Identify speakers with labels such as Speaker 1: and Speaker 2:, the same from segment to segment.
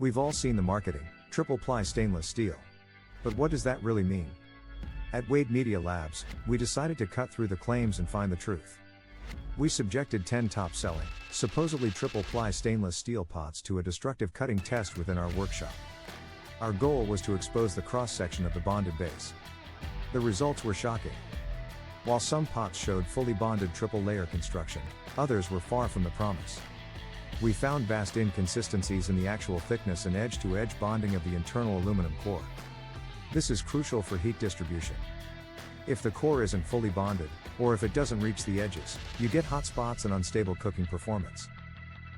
Speaker 1: We've all seen the marketing, triple-ply stainless steel. But what does that really mean? At Wade Media Labs, we decided to cut through the claims and find the truth. We subjected 10 top-selling, supposedly triple-ply stainless steel pots to a destructive cutting test within our workshop. Our goal was to expose the cross-section of the bonded base. The results were shocking. While some pots showed fully bonded triple-layer construction, others were far from the promise. We found vast inconsistencies in the actual thickness and edge-to-edge bonding of the internal aluminum core. This is crucial for heat distribution. If the core isn't fully bonded, or if it doesn't reach the edges, you get hot spots and unstable cooking performance.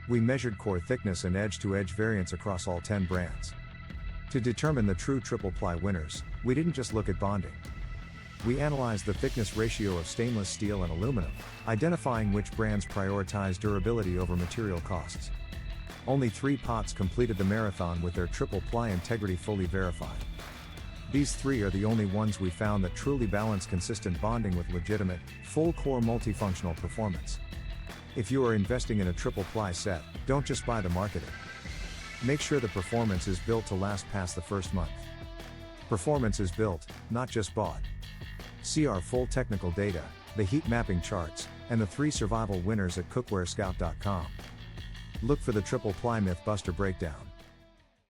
Speaker 1: We measured core thickness and edge-to-edge variance across all 10 brands. To determine the true triple-ply winners, we didn't just look at bonding. We analyzed the thickness ratio of stainless steel and aluminum, identifying which brands prioritize durability over material costs. Only 3 pots completed the marathon with their triple-ply integrity fully verified. These 3 are the only ones we found that truly balance consistent bonding with legitimate, full-core multifunctional performance. If you are investing in a triple-ply set, don't just buy the marketing. Make sure the performance is built to last past the first month. Performance is built, not just bought. See our full technical data, the heat mapping charts, and the 3 survival winners at cookwarescout.com. Look for the triple-ply myth buster breakdown.